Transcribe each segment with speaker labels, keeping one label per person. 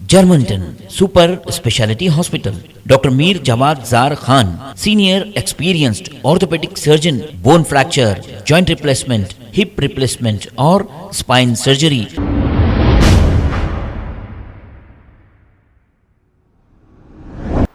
Speaker 1: Germanton super speciality hospital, doctor Mir Jawad Zar Khan, senior experienced orthopaedic surgeon, bone fracture, joint replacement, hip replacement और spine surgery.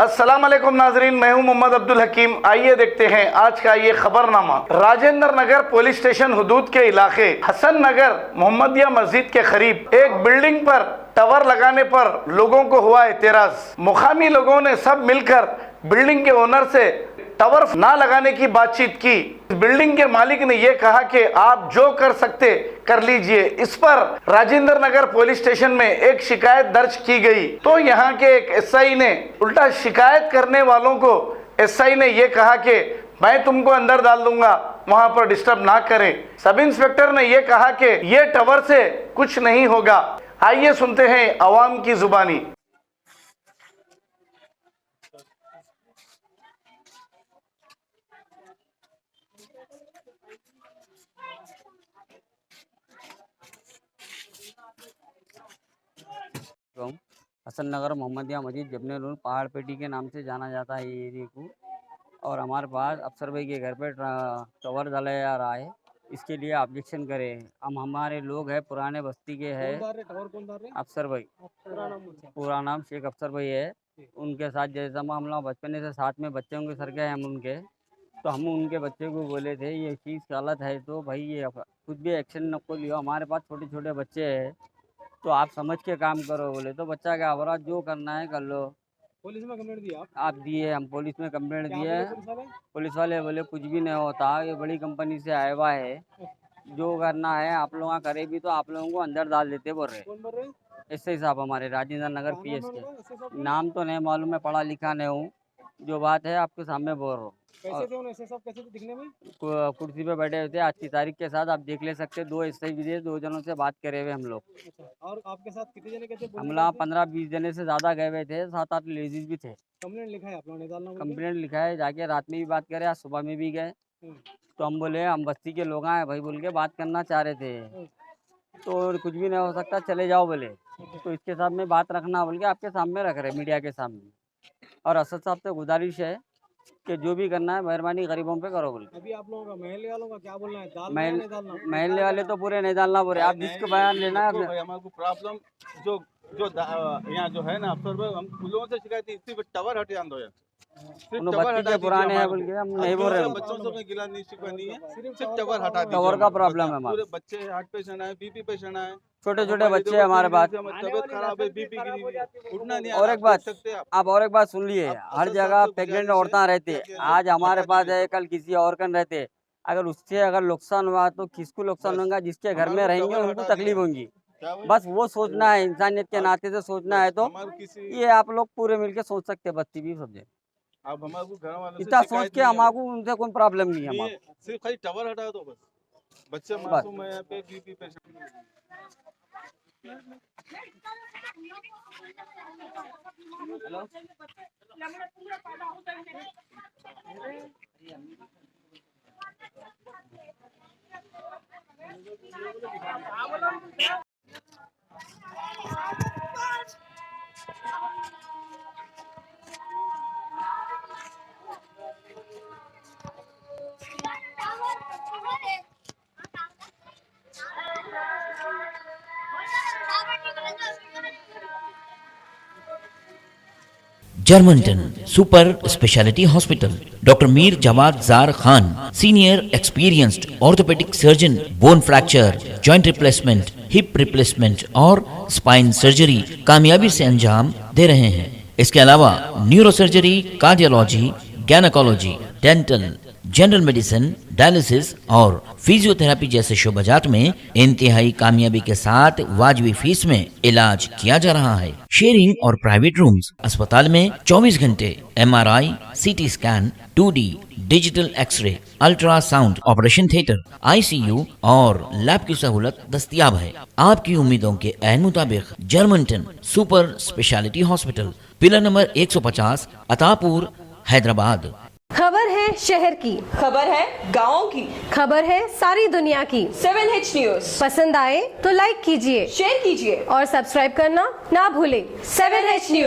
Speaker 2: अस्सलाम वालेकुम नाजरीन, मैं हूं मोहम्मद अब्दुल हकीम। आइए देखते हैं आज का ये खबरनामा। राजेंद्र नगर पुलिस स्टेशन हुदूद के इलाके हसन नगर मोहम्मदिया मस्जिद के करीब एक बिल्डिंग पर टावर लगाने पर लोगों को हुआ एतराज। मुकामी लोगों ने सब मिलकर बिल्डिंग के ओनर से टावर ना लगाने की बातचीत की। बिल्डिंग के मालिक ने यह कहा कि आप जो कर सकते कर लीजिए। इस पर राजेंद्र नगर पुलिस स्टेशन में एक शिकायत दर्ज की गई तो यहाँ के एक एसआई ने उल्टा शिकायत करने वालों को एसआई ने यह कहा कि मैं तुमको अंदर डाल दूंगा, वहां पर डिस्टर्ब ना करें। सब इंस्पेक्टर ने यह कहा कि यह टावर से कुछ नहीं होगा। आइए सुनते हैं अवाम की जुबानी।
Speaker 3: हसन नगर मोहम्मदिया मस्जिद जबने रोड पहाड़ पेटी के नाम से जाना जाता है ये एरिया को। और हमारे पास अफसर भाई के घर पे टावर डाला जा रहा है, इसके लिए ऑब्जेक्शन करें। हम हमारे लोग हैं, पुराने बस्ती के हैं। अफसर भाई, पूरा नाम शेख अफसर भाई है। उनके साथ जैसा हम लोग बचपन से साथ में बच्चों के सर के हम उनके, तो हम उनके बच्चे को बोले थे ये चीज़ गलत है तो भाई ये कुछ भी एक्शन न को लियो। हमारे पास छोटे छोटे बच्चे हैं तो आप समझ के काम करो बोले। तो बच्चा क्या बोला, जो करना है कर लो।
Speaker 4: पुलिस में कंप्लेंट दिया
Speaker 3: आप दिए, हम पुलिस में कंप्लेंट दिए। पुलिस वाले बोले कुछ भी नहीं होता, ये बड़ी कंपनी से आया हुआ है, जो करना है आप लोग करे भी तो आप लोगों को अंदर डाल देते बोल रहे।
Speaker 4: कौन बोल रहे हैं?
Speaker 3: एसआई साहब हमारे राजेंद्र नगर
Speaker 4: नाम
Speaker 3: पीएस
Speaker 4: मालूम है?
Speaker 3: के।
Speaker 4: एसआई साहब का?
Speaker 3: नाम तो नहीं मालूम, मैं पढ़ा लिखा नहीं हूँ, जो बात है आपके सामने बोल रहा हूँ।
Speaker 4: कैसे थे उन्हें? एसआई साहब कैसे थे दिखने में?
Speaker 3: कुर्सी पे बैठे हुए थे आज की तारीख के साथ, आप देख ले सकते। दो एसआई भी थे, दो जनों से बात करे हुए हम लोग।
Speaker 4: अच्छा, और आपके साथ कितने जने कैसे
Speaker 3: हम लोग 15-20 जने से ज़्यादा गए हुए थे, 7-8 लेडीज भी थे।
Speaker 4: कंप्लेंट लिखा है आप लोगों ने? डालना बोल के?
Speaker 3: कंप्लेंट लिखा है, जाके रात में भी बात करे, आज सुबह में भी गए। तो हम बोले हम बस्ती के लोग हैं भाई बोल के बात करना चाह रहे थे, तो कुछ भी नहीं हो सकता चले जाओ बोले। तो इसके साथ में बात रखना बोल के आपके सामने रख रहे, मीडिया के सामने। और असद साहब से गुजारिश है कि जो भी करना है मेहरबानी गरीबों पे करो बोले।
Speaker 4: अभी आप लोगों का महल्ले वालों का क्या बोलना है? डालना या नहीं डालना?
Speaker 3: महल्ले वाले तो पूरे नहीं डालना बोले। आप जिसको बयान लेना है
Speaker 5: भाई हमारे को प्रॉब्लम जो जो यहाँ जो है ना अफसर भाई, हम लोगों से शिकायत थी सिर्फ टावर हटे दो यार, सिर्फ
Speaker 3: उन्होंने
Speaker 5: टावर
Speaker 3: बत्ती
Speaker 5: हटा
Speaker 3: के पुराने हैं बोल के हम नहीं बोल रहे।
Speaker 5: बच्चों से गिला नहीं शिकवा नहीं है, सिर्फ टावर हटा दीजिए।
Speaker 3: टावर का प्रॉब्लम है हमारा।
Speaker 5: पूरे बच्चे हार्ट पेशेंट है, बीपी पेशेंट है,
Speaker 3: छोटे छोटे बच्चे हैं हमारे पास।
Speaker 5: तबियत खराब है, बीपी गिरी हुई है, उठना नहीं।
Speaker 3: और एक बात आप और एक बात सुन लिए, हर जगह प्रेग्नेंट औरतें रहते। आज हमारे पास है, कल किसी और कन रहते। अगर उससे अगर नुकसान हुआ तो किसको नुकसान होगा? जिसके घर में रहेंगे उनको तकलीफ होगी। बस वो सोचना है, इंसानियत के नाते से सोचना है। तो ये आप लोग पूरे मिलके सोच सकते हैं, बस्ती भी समझे।
Speaker 5: अब हमारे घर वालों से
Speaker 3: इतना सोच
Speaker 5: शिकायत
Speaker 3: के
Speaker 5: नहीं है।
Speaker 3: हमारे उनसे कोई प्रॉब्लम नहीं है हमारे।
Speaker 5: सिर्फ खाली टावर हटा दो बस। बच्चे मासूम है यहाँ पे, BP patient.
Speaker 1: Germanton super speciality hospital, doctor Mir Jawad Zar Khan, senior experienced orthopaedic surgeon, bone fracture, joint replacement, hip replacement और स्पाइन सर्जरी कामयाबी से अंजाम दे रहे हैं। इसके अलावा neuro surgery, cardiology, gynaecology, dental, general medicine, dialysis और फिजियोथेरेपी जैसे शोबाजात में इंतहाई कामयाबी के साथ वाजबी फीस में इलाज किया जा रहा है। शेयरिंग और प्राइवेट रूम्स, अस्पताल में 24 घंटे MRI, CT scan, 2D digital x-ray, ultrasound, operation theatre, ICU और लैब की सहूलत दस्तयाब है। आपकी उम्मीदों के ऐन मुताबिक Germanton super speciality hospital, pillar number 150, Attapur, Hyderabad.
Speaker 6: खबर है शहर की,
Speaker 7: खबर है गाँव की,
Speaker 6: खबर है सारी दुनिया की।
Speaker 7: 7H न्यूज
Speaker 6: पसंद आए तो लाइक कीजिए,
Speaker 7: शेयर कीजिए
Speaker 6: और सब्सक्राइब करना ना भूलें।
Speaker 7: 7H news.